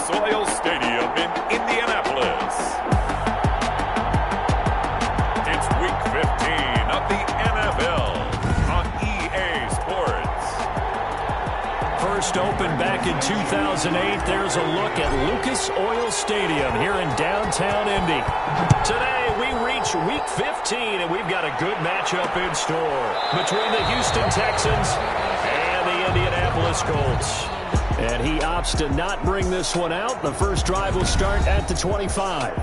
Oil Stadium in Indianapolis. It's Week 15 of the NFL on EA Sports. First opened back in 2008, there's a look at Lucas Oil Stadium here in downtown Indy. Today we reach Week 15, and we've got a good matchup in store between the Houston Texans and the Indianapolis Colts. And he opts to not bring this one out. The first drive will start at the 25.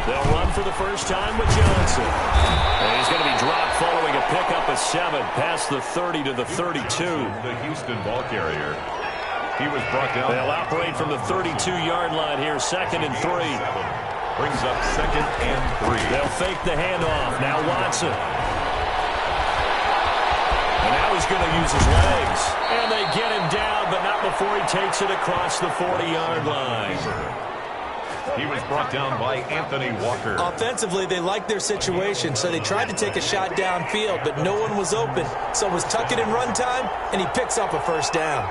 They'll run for the first time with Johnson. And he's going to be dropped following a pickup of 7 past the 30 to the 32. The Houston ball carrier. He was brought down. They'll operate from the 32-yard line here, 2nd and 3. Brings up 2nd and 3. They'll fake the handoff. Now Watson. And now he's going to use his legs. And they get him down, but not before he takes it across the 40-yard line. He was brought down by Anthony Walker. Offensively, they liked their situation, so they tried to take a shot downfield, but no one was open. So it was tuck it in run time, and he picks up a first down.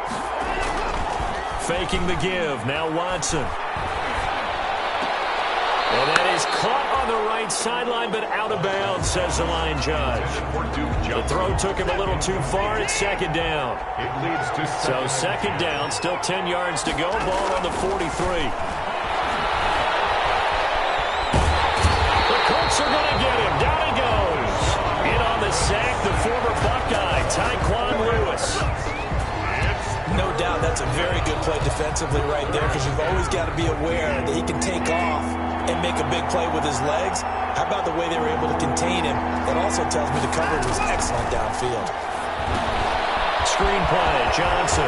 Faking the give. Now Watson. And that is caught on the right sideline, but out of bounds, says the line judge. The throw took him a little too far. It's 2nd down. It leads to 2nd down, still 10 yards to go. Ball on the 43. The Colts are going to get him. Down he goes. In on the sack, the former Buckeye, Tyquan Lewis. No doubt that's a very good play defensively right there, because you've always got to be aware that he can take off and make a big play with his legs. How about the way they were able to contain him? That also tells me the coverage was excellent downfield. Screen play, Johnson.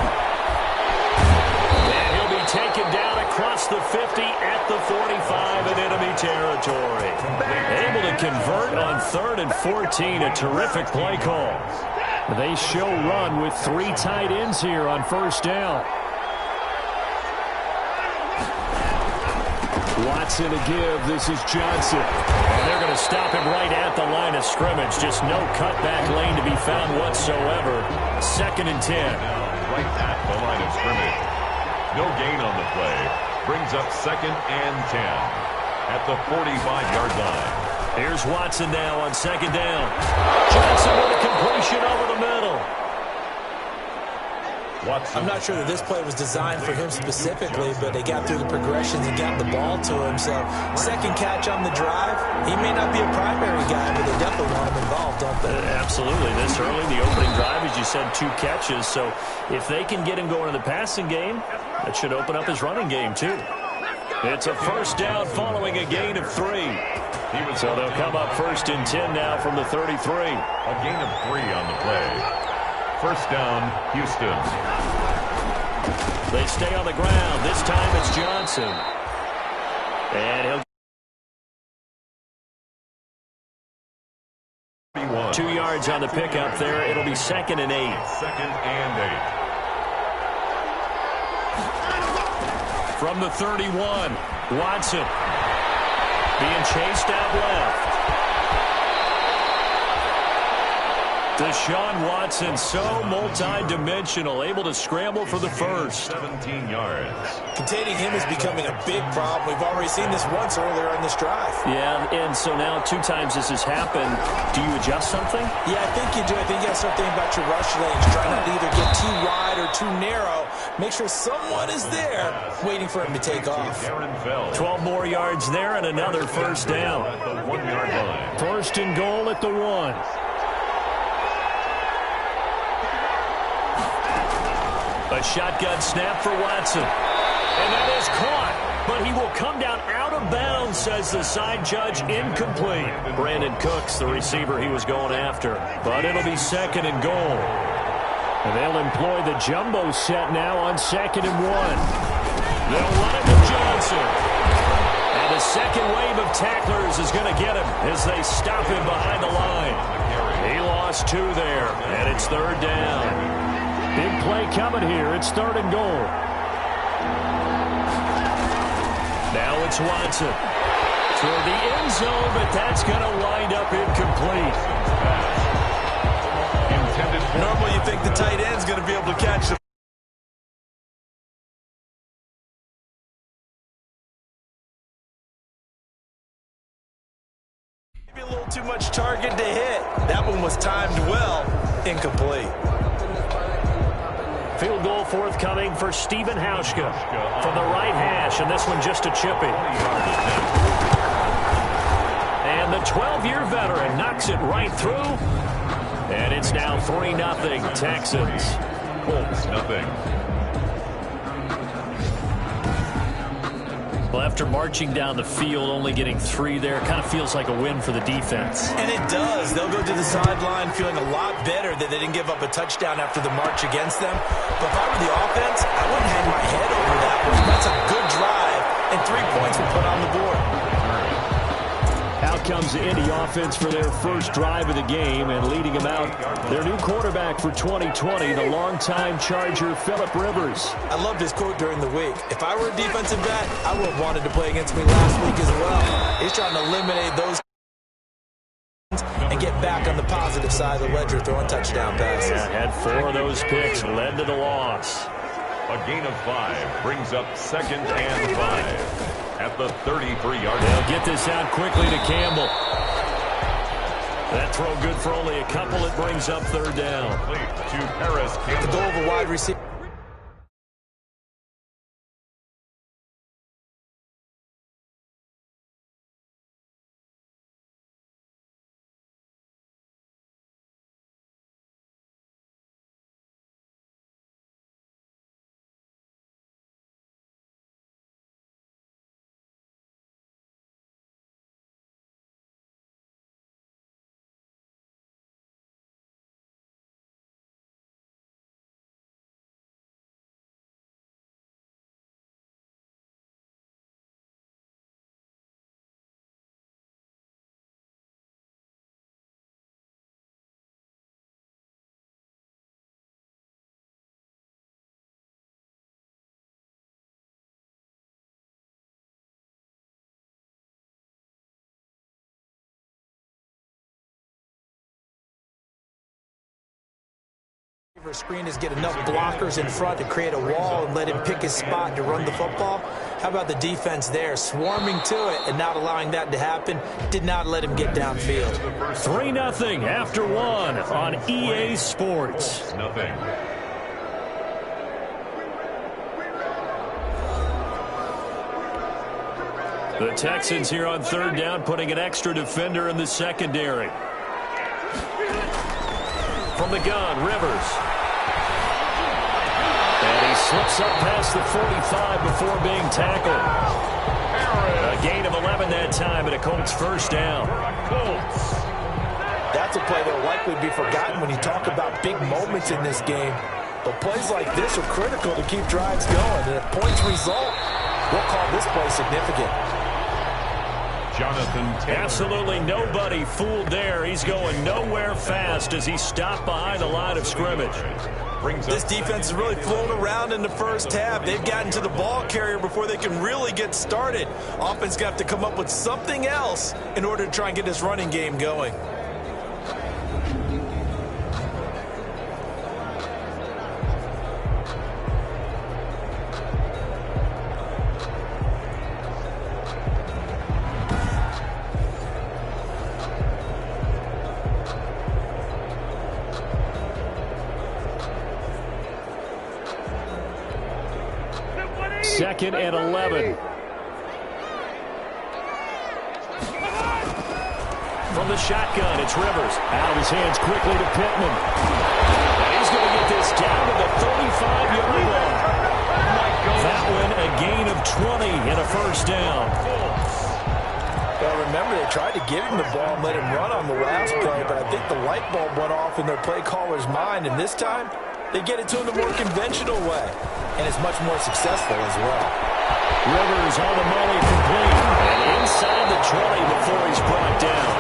And he'll be taken down across the 50 at the 45 in enemy territory. Able to convert on 3rd and 14, a terrific play call. They show run with 3 tight ends here on first down. Watson to give. This is Johnson. And they're going to stop him right at the line of scrimmage. Just no cutback lane to be found whatsoever. 2nd and 10. Right at the line of scrimmage. No gain on the play. Brings up 2nd and 10 at the 45-yard line. Here's Watson now on 2nd down. Johnson with a completion over the middle. I'm not sure that this play was designed for him specifically, but they got through the progressions and got the ball to him. So, 2nd catch on the drive. He may not be a primary guy, but they definitely want him involved, don't they? Absolutely. This early, the opening drive, as you said, 2 catches. So, if they can get him going in the passing game, that should open up his running game, too. It's a first down following a gain of 3. So they'll come up 1st and 10 now from the 33. A gain of 3 on the play. First down, Houston. They stay on the ground. This time it's Johnson. And he'll 2 yards on the pickup there. It'll be 2nd and 8. 2nd and 8. From the 31, Watson being chased out left. Deshaun Watson, so multi-dimensional, able to scramble for the first. 17 yards. Containing him is becoming a big problem. We've already seen this once earlier in this drive. Yeah, and so now 2 times this has happened. Do you adjust something? Yeah, I think you do. I think you got to start thinking about your rush lanes. Try not to either get too wide or too narrow. Make sure someone is there waiting for him to take off. 12 more yards there and another first down. At the 1-yard line. 1st and goal at the 1. A shotgun snap for Watson. And that is caught. But he will come down out of bounds, says the side judge. Incomplete. Brandon Cooks, the receiver he was going after. But it'll be 2nd and goal. And they'll employ the jumbo set now on 2nd and 1. They'll run it with Johnson. And the second wave of tacklers is going to get him as they stop him behind the line. He lost 2 there, and it's 3rd down. Big play coming here. It's 3rd and goal. Now it's Watson. Toward the end zone, but that's going to wind up incomplete. Normally you think the tight end's going to be able to catch the maybe a little too much target to hit. That one was timed well. Incomplete. Field goal forthcoming for Stephen Hauschka from the right hash, and this one just a chippy. And the 12-year veteran knocks it right through. And it's now 3-0 Texans. Colts, nothing. Well, after marching down the field, only getting 3 there, kind of feels like a win for the defense. And it does. They'll go to the sideline feeling a lot better that they didn't give up a touchdown after the march against them. But if I were the offense, I wouldn't hang my head over that one. That's a good drive, and 3 points were put on the board. Out comes the Indy offense for their first drive of the game, and leading them out, their new quarterback for 2020, the longtime Charger, Phillip Rivers. I loved his quote during the week. If I were a defensive back, I would have wanted to play against me last week as well. He's trying to eliminate those and get back on the positive side of the ledger, throwing touchdown passes. Yeah, had 4 of those picks, led to the loss. A gain of 5 brings up 2nd and 5. At the 33-yard line. They'll get this out quickly to Campbell. That throw good for only a couple. It brings up 3rd down. To Paris Campbell. The goal of a wide receiver. Screen is get enough blockers in front to create a wall and let him pick his spot to run the football. How about the defense there, swarming to it and not allowing that to happen? Did not let him get downfield. 3-0 after 1 on EA Sports. Nothing. The Texans here on 3rd down, putting an extra defender in the secondary. From the gun, Rivers. And he slips up past the 45 before being tackled. A gain of 11 that time, and a Colts 1st down. That's a play that will likely be forgotten when you talk about big moments in this game. But plays like this are critical to keep drives going. And if points result, we'll call this play significant. Jonathan Taylor. Absolutely nobody fooled there. He's going nowhere fast as he stopped behind the line of scrimmage. This defense is really flown around in the first half. They've gotten to the ball carrier before they can really get started. Offense got to come up with something else in order to try and get this running game going. Second and 11. From the shotgun, it's Rivers. Out of his hands quickly to Pittman. And he's going to get this down to the 35-yard line. That one, a gain of 20 and a 1st down. Well, remember, they tried to give him the ball and let him run on the last play, but I think the light bulb went off in their play caller's mind, and this time they get it to him the more conventional way, and it's much more successful as well. Rivers on the money, complete, and inside the 20 before he's brought down.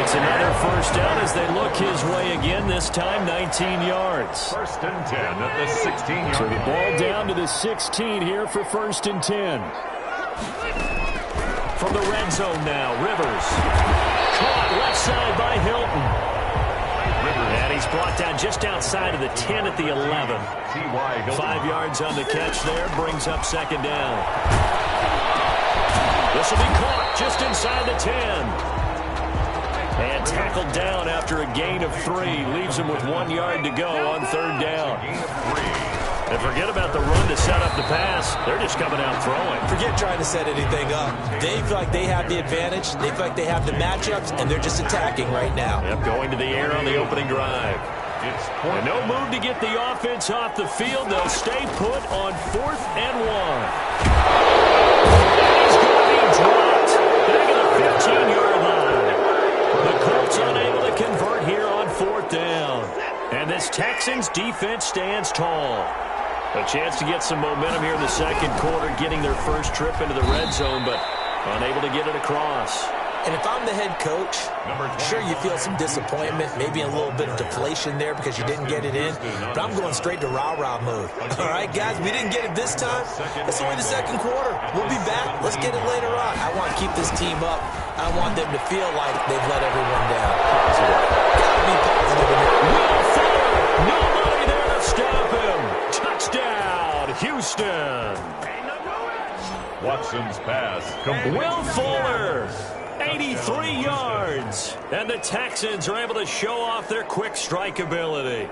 It's another 1st down as they look his way again, this time 19 yards. 1st and 10 at the 16-yard. So the ball down to the 16 here for 1st and 10. From the red zone now, Rivers. Caught left side by Hilton. And he's brought down just outside of the 10 at the 11. 5 yards on the catch there, brings up second down. This will be caught just inside the 10. And tackled down after a gain of 3. Leaves him with 1 yard to go on third down. And forget about the run to set up the pass. They're just coming out throwing. Forget trying to set anything up. They feel like they have the advantage. They feel like they have the matchups, and they're just attacking right now. Yep, going to the air on the opening drive. And no move to get the offense off the field. They'll stay put on 4th and 1. He's going to be dropped back at the 15-yard line. The Colts unable to convert here on 4th down. And this Texans defense stands tall. A chance to get some momentum here in the second quarter, getting their first trip into the red zone, but unable to get it across. And if I'm the head coach, sure, you feel some disappointment, maybe a little bit of deflation there because you didn't get it in, but I'm going straight to rah-rah mode. All right, guys, we didn't get it this time. It's only the second quarter. We'll be back. Let's get it later on. I want to keep this team up. I want them to feel like they've let everyone down. Positive. Gotta be positive in it. Will Fuller, nobody there to stop him. Touchdown, Houston. Watson's pass. Will Fuller. 83 yards. And the Texans are able to show off their quick strike ability.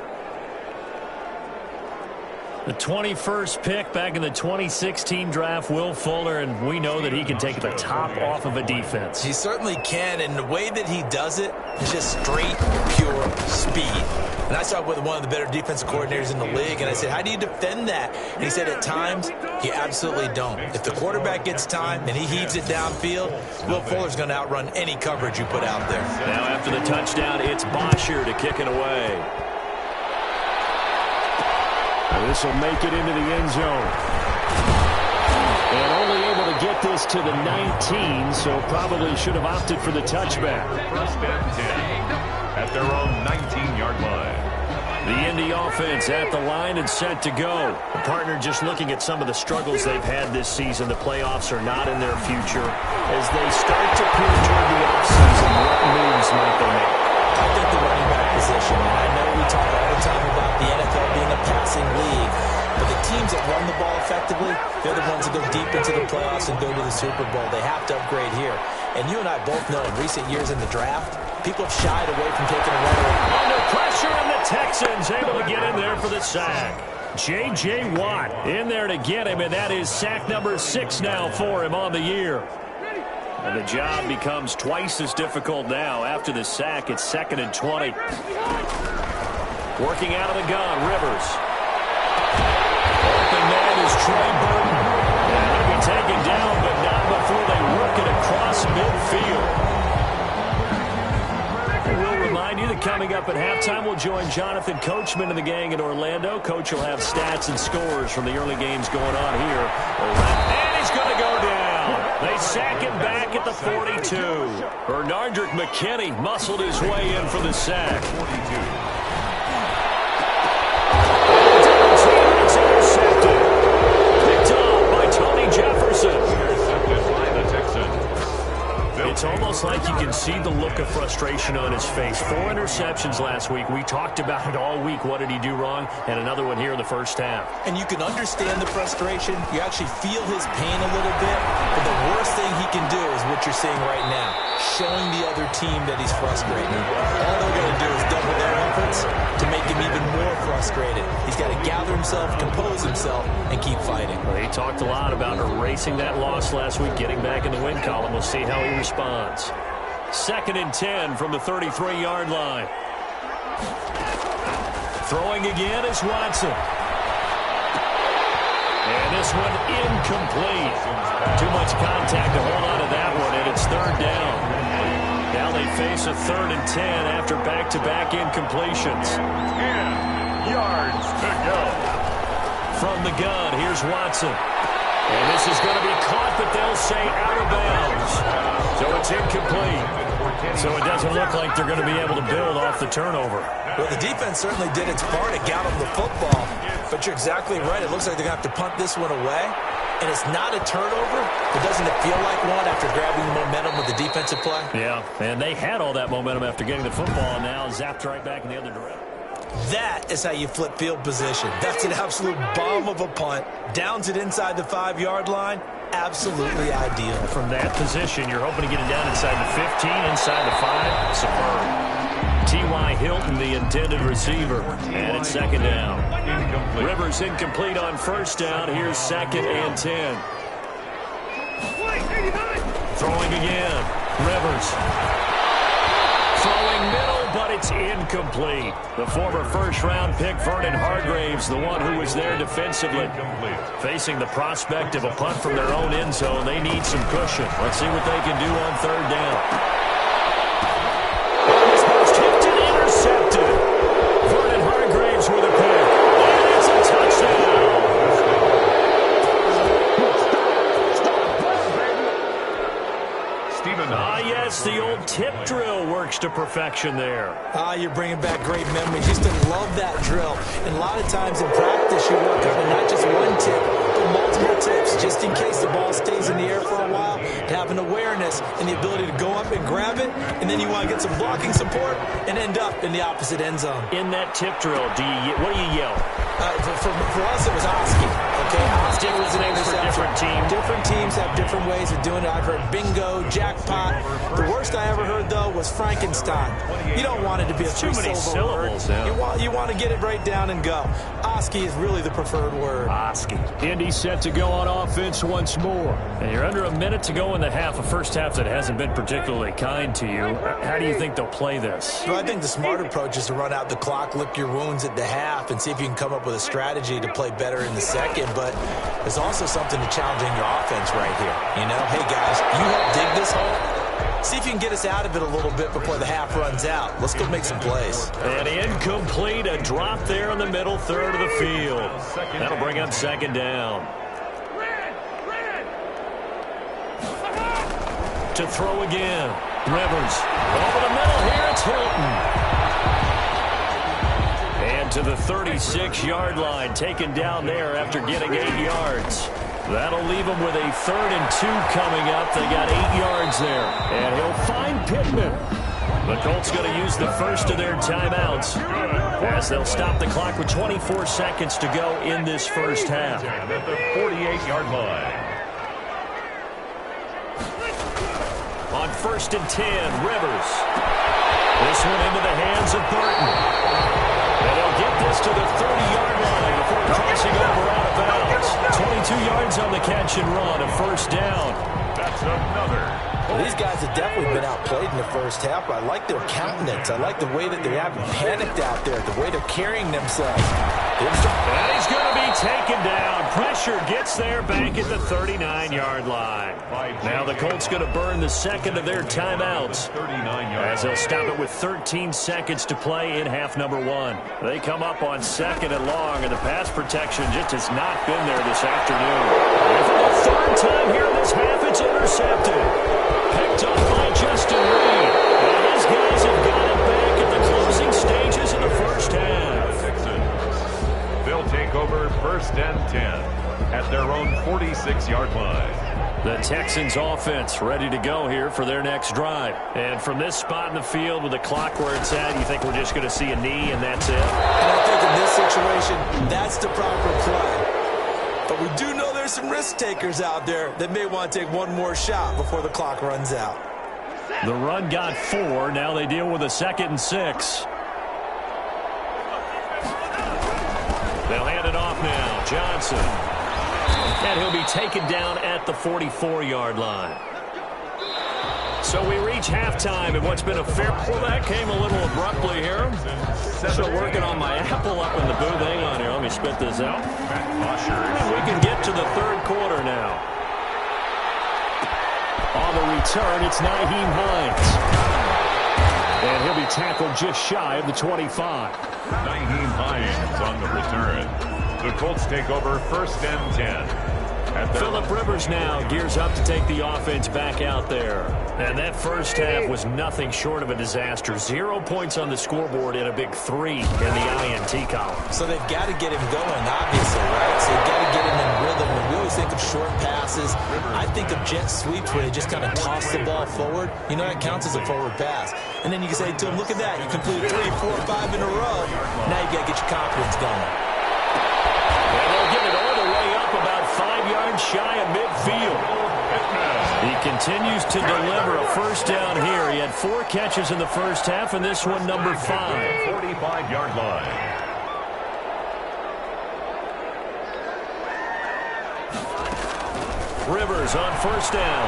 The 21st pick back in the 2016 draft, Will Fuller, and we know that he can take the top off of a defense. He certainly can, and the way that he does it is just straight, pure speed. And I saw it with one of the better defensive coordinators in the league, and I said, how do you defend that? And he said, at times, you absolutely don't. If the quarterback gets time and he heaves it downfield, Will Fuller's going to outrun any coverage you put out there. Now after the touchdown, it's Bosher to kick it away. This will make it into the end zone. And only able to get this to the 19, so probably should have opted for the touchback. First and 10 at their own 19-yard line. The Indy offense at the line and set to go. The partner just looking at some of the struggles they've had this season. The playoffs are not in their future. As they start to peer toward the offseason, what moves might they make? I think the running back position, and I know we talk all the time about the NFL being a passing league, but the teams that run the ball effectively, they're the ones that go deep into the playoffs and go to the Super Bowl. They have to upgrade here. And you and I both know in recent years in the draft, people have shied away from taking a runner. Under pressure, and the Texans able to get in there for the sack. J.J. Watt in there to get him, and that is sack number 6 now for him on the year. And the job becomes twice as difficult now. After the sack, it's 2nd and 20. Working out of the gun, Rivers. Open man is Trey Burton. And he'll be taken down, but not before they work it across midfield. We'll remind you that coming up at halftime, we'll join Jonathan Coachman and the gang in Orlando. Coach will have stats and scores from the early games going on here. And he's going to go down. They sack him back at the 42. Bernardrick McKinney muscled his way in for the sack. 42. It's intercepted. Picked off by Tony Jefferson. Intercepted by the Texans. It's almost like you can see the look of frustration on his face. 4 interceptions last week. We talked about it all week. What did he do wrong? And another one here in the first half. And you can understand the frustration. You actually feel his pain a little bit. But the worst thing he can do is what you're seeing right now, showing the other team that he's frustrated. All they're going to do is double their efforts to make him even more frustrated. He's got to gather himself, compose himself, and keep fighting. Well, he talked a lot about erasing that loss last week, getting back in the win column. We'll see how he responds. 2nd and 10 from the 33-yard line. Throwing again is Watson. And this one incomplete. Too much contact to hold on to that one, and it's 3rd down. Now they face a 3rd and 10 after back-to-back incompletions. 10 yards to go. From the gun, here's Watson. And this is going to be caught, but they'll say out of bounds. So it's incomplete. So it doesn't look like they're going to be able to build off the turnover. Well, the defense certainly did its part to get them the football. But you're exactly right. It looks like they're going to have to punt this one away. and it's not a turnover, but doesn't it feel like one after grabbing the momentum with the defensive play? Yeah, and they had all that momentum after getting the football, and now zapped right back in the other direction. That is how you flip field position. That's an absolute bomb of a punt. Downs it inside the 5-yard line. Absolutely ideal. From that position, you're hoping to get it down inside the 15, inside the 5. Superb. T.Y. Hilton, the intended receiver. And it's second down. Rivers incomplete on first down. Here's 2nd and 10. Throwing again. Rivers. Throwing middle, but it's incomplete. The former first-round pick, Vernon Hargraves, the one who was there defensively. Facing the prospect of a punt from their own end zone, they need some cushion. Let's see what they can do on 3rd down. Intercepted. Vernon Hargraves with a pick. And it's a touchdown. Yes, the old tip drill works to perfection there. You're bringing back great memories. Used to love that drill. And a lot of times in practice, you work on it, not just one tip, but multiple tips, just in case the ball stays in the air for a while, to have an awareness and the ability to go up and grab it, and then you want to get some blocking support and end up in the opposite end zone. In that tip drill, what do you yell? For us, it was Oski. Okay, Oski was an interception. Different teams. Different teams have different ways of doing it. I've heard bingo, jackpot. The worst I ever heard, though, was Frankenstein. You don't want it to be a three-syllable word. You want to get it right down and go. Oski is really the preferred word. Oski. Indy set to go on offense once more. And you're under a minute to go in the half. A first half that hasn't been particularly kind to you. How do you think they'll play this? Well, I think the smart approach is to run out the clock, lick your wounds at the half, and see if you can come up with a strategy to play better in the second. But there's also something to challenging your offense right here. You know, hey, guys, you help dig this hole. See if you can get us out of it a little bit before the half runs out. Let's go make some plays. And incomplete, a drop there in the middle third of the field. That'll bring up 2nd down. To throw again. Rivers. Over the middle here, it's Hilton. And to the 36-yard line, taken down there after getting 8 yards. That'll leave them with a 3rd and 2 coming up. They got 8 yards there. And he'll find Pittman. The Colts going to use the first of their timeouts as they'll stop the clock with 24 seconds to go in this first half. At the 48-yard line. On 1st and 10, Rivers. This one into the hands of Burton. And they'll get this to the 30-yard line before crossing over out of bounds. 22 yards on the catch and run, a 1st down. That's another. Well, these guys have definitely been outplayed in the first half, but I like their countenance. I like the way that they haven't panicked out there, the way they're carrying themselves. And he's going to be taken down. Pressure gets there back at the 39-yard line. Now the Colts going to burn the second of their timeouts as they'll stop it with 13 seconds to play in half number 1. They come up on 2nd and long, and the pass protection just has not been there this afternoon. And for the 3rd time here in this half, it's intercepted. Picked up by Justin Reed. And his guys have got it back at the closing stages of the first half. Texans. They'll take over 1st and 10 at their own 46-yard line. The Texans offense ready to go here for their next drive. And from this spot in the field with the clock where it's at, you think we're just going to see a knee and that's it? And I think in this situation, that's the proper play. But we do know there's some risk takers out there that may want to take one more shot before the clock runs out. The run got 4. Now they deal with a 2nd and 6. They'll hand it off now. Johnson. And he'll be taken down at the 44-yard line. So we reach halftime in what's been a fair... Well, that came a little abruptly here. Still working on my apple up in the booth. Hang on here. Let me spit this out. And we can get to the 3rd quarter now. On the return, it's Nyheim Hines. And he'll be tackled just shy of the 25. Nyheim Hines on the return. The Colts take over 1st and 10. Phillip Rivers now gears up to take the offense back out there. And that first half was nothing short of a disaster. 0 points on the scoreboard and a big 3 in the INT column. So they've got to get him going, obviously, right? So you've got to get him in rhythm. When we always think of short passes, I think of jet sweeps where they just kind of toss the ball forward. You know, that counts as a forward pass. And then you can say to him, look at that. You completed 3, 4, 5 in a row. Now you got to get your confidence going. And they'll get it all the way up about 5 yards shy of midfield. He continues to deliver a first down here. He had 4 catches in the first half, and this one number 5. 45-yard line. Rivers on first down.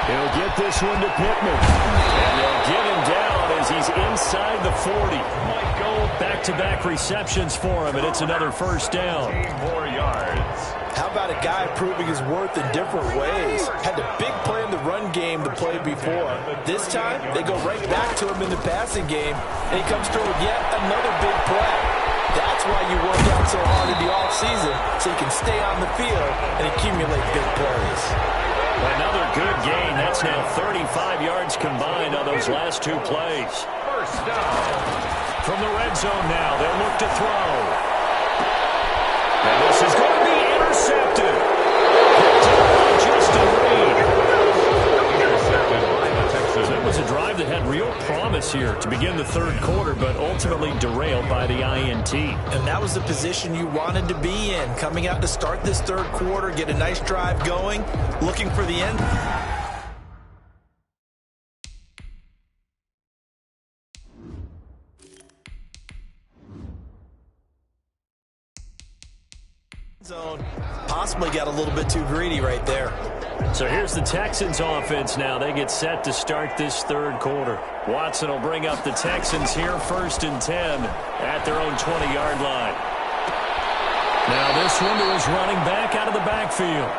He'll get this one to Pittman. And they'll get him down as he's inside the 40. Might go back-to-back receptions for him, and it's another first down. 8 more yards. How about a guy proving his worth in different ways? Had a big play in the run game the play before. This time, they go right back to him in the passing game, and he comes through with yet another big play. That's why you work out so hard in the offseason, so you can stay on the field and accumulate big plays. Another good gain. That's now 35 yards combined on those last 2 plays. First down. From the red zone now, they'll look to throw. And this is going to be intercepted. Picked up by Justin Reed. Intercepted by the Texans. That was a drive that had real promise here to begin the third quarter, but ultimately derailed by the INT. And that was the position you wanted to be in, coming out to start this third quarter, get a nice drive going, looking for the end. Zone. Possibly got a little bit too greedy right there. So here's the Texans offense now. They get set to start this third quarter. Watson will bring up the Texans here, 1st and 10 at their own 20-yard line. Now this window is running back out of the backfield.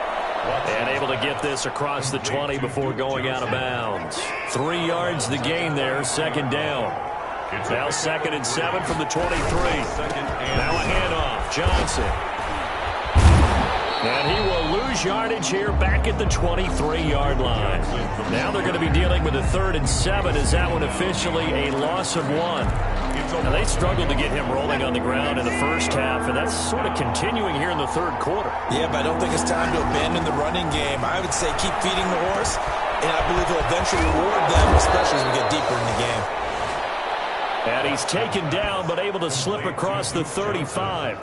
And able to get this across the 20 before going out of bounds. 3 yards the gain there, second down. Now 2nd and 7 from the 23. Now a handoff, Johnson. And he will lose yardage here back at the 23-yard line. Now they're going to be dealing with a 3rd and 7. Is that one officially a loss of 1? Now they struggled to get him rolling on the ground in the first half, and that's sort of continuing here in the third quarter. Yeah, but I don't think it's time to abandon the running game. I would say keep feeding the horse, and I believe he'll eventually reward them, especially as we get deeper in the game. And he's taken down, but able to slip across the 35.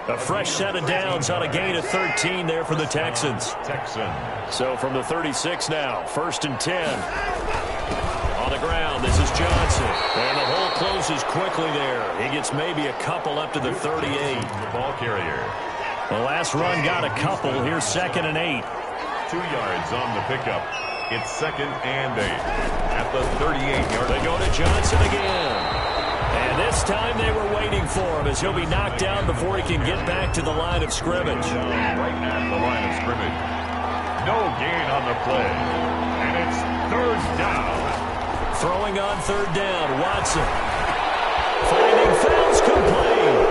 A fresh set of downs on a gain of 13 there for the Texans. So from the 36 now, 1st and 10. On the ground, this is Johnson. And the hole closes quickly there. He gets maybe a couple up to the 38. The ball carrier. The last run got a couple. Here's 2nd and 8. 2 yards on the pickup. It's 2nd and 8. At the 38-yard. They go to Johnson again. And this time they were waiting for him as he'll be knocked down before he can get back to the line of scrimmage. Right at the line of scrimmage. No gain on the play. And it's 3rd down. Throwing on 3rd down, Watson. Finding fouls complete.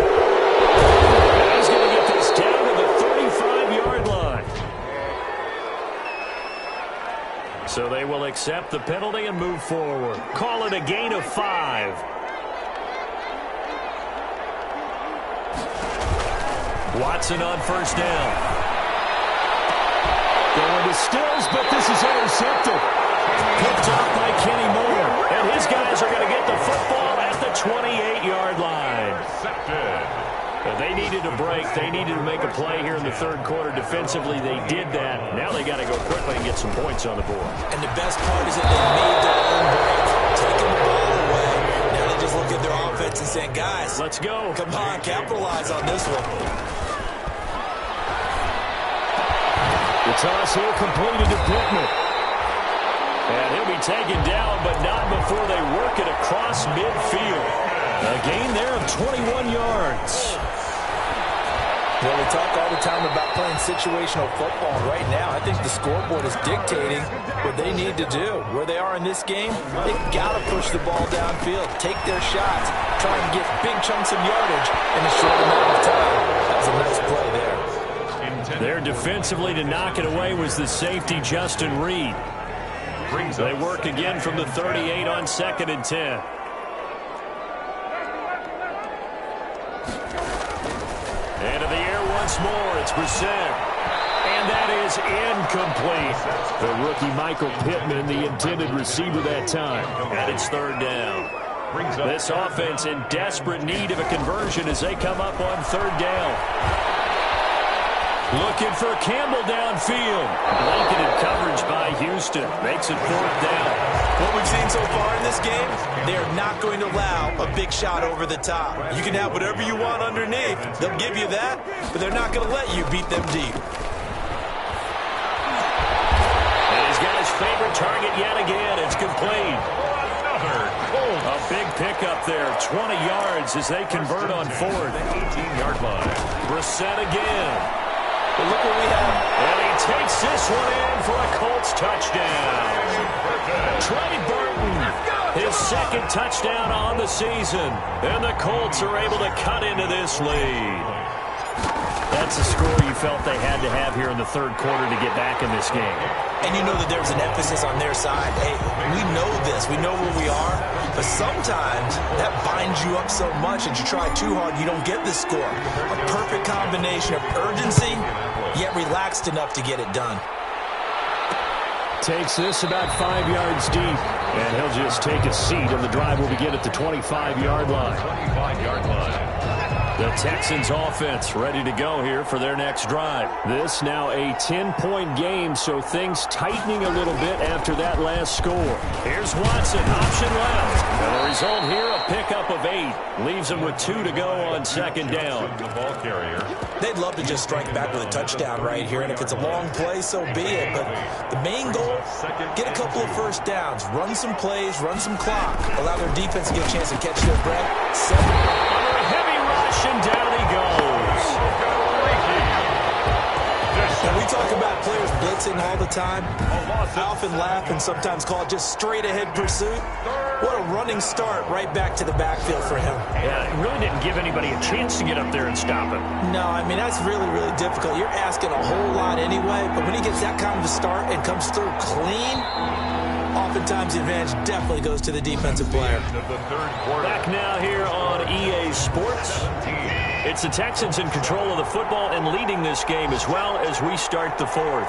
And he's going to get this down to the 35-yard line. So they will accept the penalty and move forward. Call it a gain of 5. Watson on 1st down. Going to Stills, but this is intercepted. Picked off by Kenny Moore. And his guys are going to get the football at the 28-yard line. But they needed a break. They needed to make a play here in the third quarter. Defensively, they did that. Now they got to go quickly and get some points on the board. And the best part is that they made their own break, taking the ball away. Now they just look at their offense and saying, guys, let's go. Come on, capitalize on this one. The toss here completed to Pittman. And he'll be taken down, but not before they work it across midfield. A gain there of 21 yards. Well, we talk all the time about playing situational football. Right now, I think the scoreboard is dictating what they need to do. Where they are in this game, they've got to push the ball downfield, take their shots, try and get big chunks of yardage in a short amount of time. That was a nice play there. There defensively to knock it away was the safety, Justin Reed. They work again from the 38 on 2nd and 10. Into the air once more. It's Brissett. And that is incomplete. The rookie Michael Pittman, the intended receiver that time. And it's 3rd down. This offense in desperate need of a conversion as they come up on 3rd down. Looking for Campbell downfield. Blanketed coverage by Houston. Makes it 4th down. What we've seen so far in this game, they are not going to allow a big shot over the top. You can have whatever you want underneath. They'll give you that, but they're not going to let you beat them deep. And he's got his favorite target yet again. It's complete. A big pickup there, 20 yards as they convert on 4th. 18-yard line. Brissett again. But look what we have. And he takes this one in for a Colts touchdown. Trey Burton, his 2nd touchdown on the season. And the Colts are able to cut into this lead. That's a score you felt they had to have here in the 3rd quarter to get back in this game. And you know that there's an emphasis on their side. Hey, we know this. We know where we are. But sometimes that binds you up so much that you try too hard, you don't get the score. A perfect combination of urgency, yet relaxed enough to get it done. Takes this about 5 yards deep. And he'll just take a seat, and the drive will begin at the 25-yard line. 25-yard line. The Texans offense ready to go here for their next drive. This now a 10-point game, so things tightening a little bit after that last score. Here's Watson, option left. And the result here, a pickup of 8. Leaves them with 2 to go on 2nd down. The ball carrier. They'd love to just strike back with a touchdown right here, and if it's a long play, so be it. But the main goal, get a couple of 1st downs, run some plays, run some clock, allow their defense to get a chance to catch their breath. Under a heavy rush, and down he goes. And we talk about players blitzing all the time. I often laugh and sometimes call it just straight-ahead pursuit. What a running start right back to the backfield for him. Yeah, it really didn't give anybody a chance to get up there and stop him. No, I mean, that's really, really difficult. You're asking a whole lot anyway, but when he gets that kind of a start and comes through clean, oftentimes the advantage definitely goes to the defensive player. Back now here on EA Sports. It's the Texans in control of the football and leading this game as well as we start the 4th.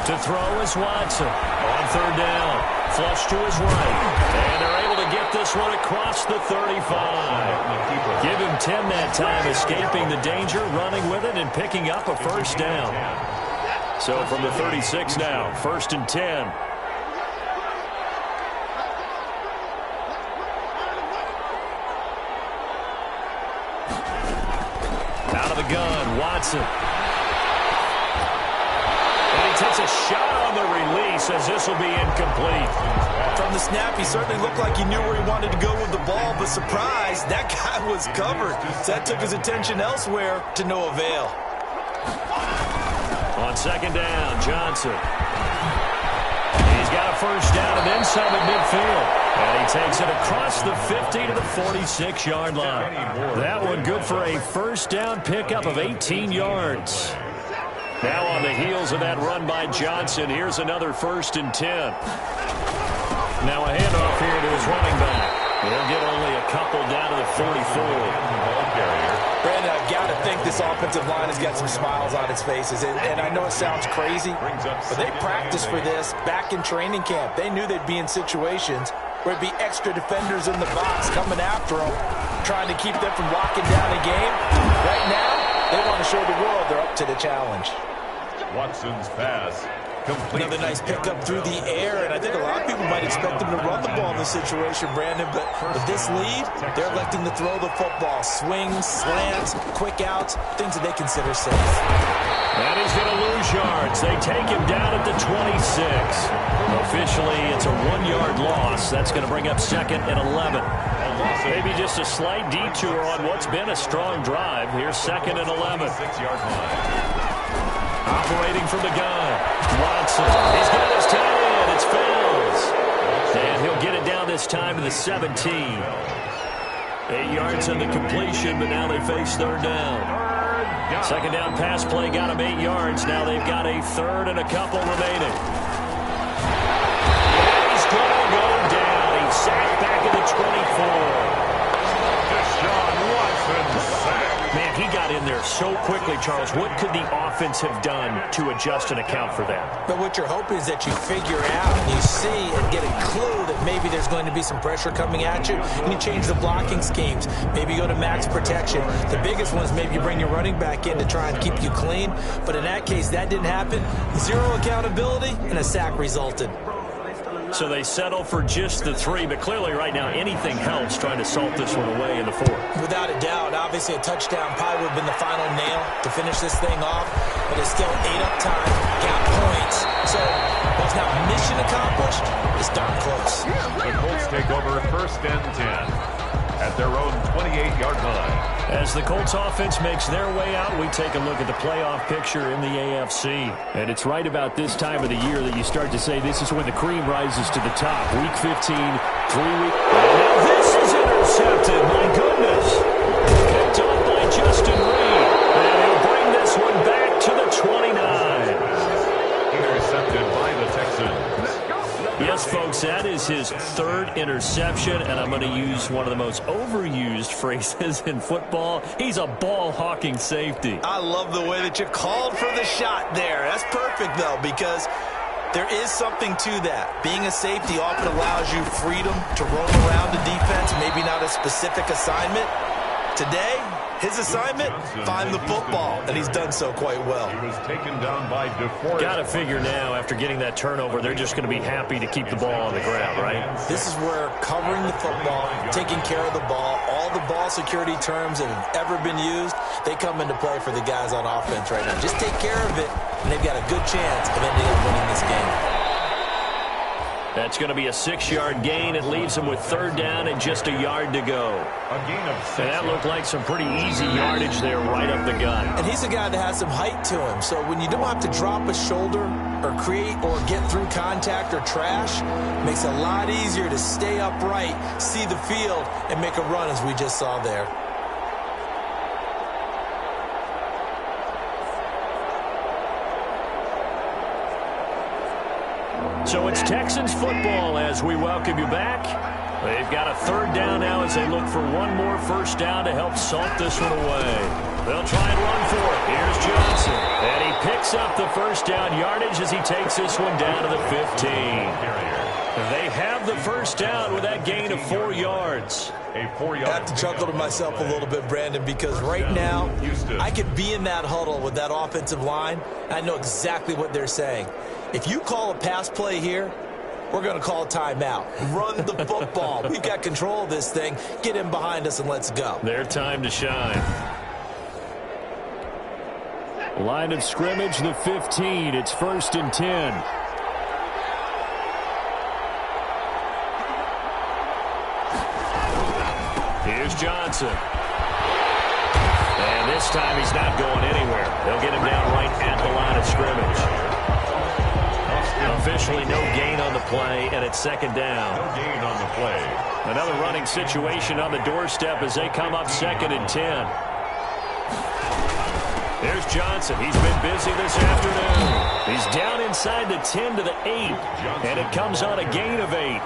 To throw is Watson on 3rd down. Flush to his right. And they're able to get this one across the 35. Give him 10 that time, escaping the danger, running with it, and picking up a 1st down. So from the 36 now, 1st and 10. Out of the gun, Watson. And he takes a shot on the release as this will be incomplete. From the snap, he certainly looked like he knew where he wanted to go with the ball, but surprise, that guy was covered. So that took his attention elsewhere to no avail. On 2nd down, Johnson. He's got a 1st down and then some at midfield. And he takes it across the 50 to the 46-yard line. That one good for a 1st down pickup of 18 yards. Now on the heels of that run by Johnson, here's another 1st and 10. Now a handoff here to his running back. He'll get only a couple down to the 44. Brandon, I've got to think this offensive line has got some smiles on its faces. And I know it sounds crazy, but they practiced for this back in training camp. They knew they'd be in situations where it'd be extra defenders in the box coming after them, trying to keep them from locking down a game. Right now, they want to show the world they're up to the challenge. Watson's pass. Complete. Another nice pickup through the air, and I think a lot of people might expect them to run the ball in this situation, Brandon, but with this lead, they're electing to throw the football. Swings, slants, quick outs, things that they consider safe. And he's going to lose yards. They take him down at the 26. Officially, it's a 1-yard loss. That's going to bring up 2nd and 11. Maybe just a slight detour on what's been a strong drive. Here's 2nd and 11. 6-yard line. Operating from the gun, Watson. He's got his tight end. It's Fields. And he'll get it down this time to the 17. 8 yards on the completion, but now they face 3rd down. Second down pass play got him 8 yards. Now they've got a third and a couple remaining. He's going to go down. He's sacked back at the 24. Deshaun Watson sacked. Man, he got in there so quickly, Charles. What could the offense have done to adjust and account for that? But what you're hoping is that you figure out and you see and get a clue that maybe there's going to be some pressure coming at you, and you change the blocking schemes. Maybe you go to max protection. The biggest one is maybe you bring your running back in to try and keep you clean. But in that case, that didn't happen. Zero accountability, and a sack resulted. So they settle for just the 3, but clearly right now anything helps trying to salt this one away in the 4th. Without a doubt, obviously a touchdown probably would have been the final nail to finish this thing off, but it's still 8 up time, got points. So while it's not mission accomplished, it's darn close. The Colts take over 1st and 10 at their own 28-yard line. As the Colts offense makes their way out, we take a look at the playoff picture in the AFC. And it's right about this time of the year that you start to say this is when the cream rises to the top. Week 15, 3 weeks. Now this is intercepted. My goodness. Picked off by Justin Reed. And he'll bring this one back to the 29. Intercepted by the Texans. Yes, folks, that is his 3rd interception, and I'm going to use one of the most overused phrases in football. He's a ball-hawking safety. I love the way that you called for the shot there. That's perfect, though, because there is something to that. Being a safety often allows you freedom to roam around the defense, maybe not a specific assignment. Today, his assignment, find the football, and he's done so quite well. He was taken down by DeForest. Got to figure now, after getting that turnover, they're just going to be happy to keep the ball on the ground, right? This is where covering the football, taking care of the ball, all the ball security terms that have ever been used, they come into play for the guys on offense right now. Just take care of it, and they've got a good chance of ending up winning this game. That's going to be a 6-yard gain. It leaves him with 3rd down and just a yard to go. A gain of 6. And that looked like some pretty easy yardage there right up the gut. And he's a guy that has some height to him. So when you don't have to drop a shoulder or create or get through contact or trash, it makes it a lot easier to stay upright, see the field, and make a run as we just saw there. So it's Texans football as we welcome you back. They've got a 3rd down now as they look for one more 1st down to help salt this one away. They'll try and run for it. Here's Johnson. And he picks up the 1st down yardage as he takes this one down to the 15. They have the 1st down with that gain of 4 yards. A 4-yard. I have to chuckle to myself a little bit, Brandon, because right now I could be in that huddle with that offensive line. And I know exactly what they're saying. If you call a pass play here, we're going to call a timeout. Run the football. We've got control of this thing. Get in behind us and let's go. Their time to shine. Line of scrimmage, the 15. It's 1st and 10. Here's Johnson. And this time he's not going anywhere. They'll get him down right at the line of scrimmage. Officially no gain on the play, and it's 2nd down. No gain on the play. Another running situation on the doorstep as they come up 2nd and 10. There's Johnson. He's been busy this afternoon. He's down inside the 10 to the 8, and it comes on a gain of 8.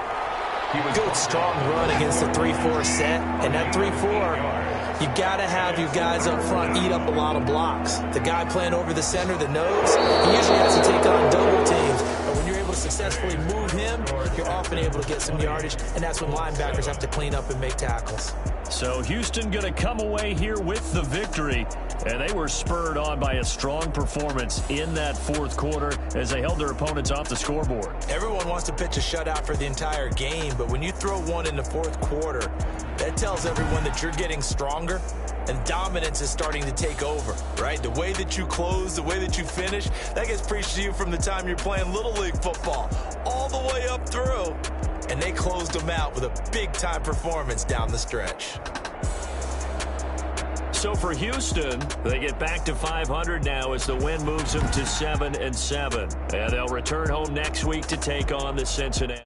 Good, strong run against the 3-4 set. And that 3-4, you got to have your guys up front eat up a lot of blocks. The guy playing over the center, the nose, he usually has to take on double teams. But when you're able to successfully move him, you're often able to get some yardage, and that's when linebackers have to clean up and make tackles. So Houston going to come away here with the victory, and they were spurred on by a strong performance in that 4th quarter as they held their opponents off the scoreboard. Everyone wants to pitch a shutout for the entire game, but when you throw one in the 4th quarter, that tells everyone that you're getting stronger and dominance is starting to take over, right? The way that you close, the way that you finish, that gets preached to you from the time you're playing Little League football all the way up through. And they closed them out with a big-time performance down the stretch. So for Houston, they get back to 500 now as the win moves them to 7-7. And they'll return home next week to take on the Cincinnati.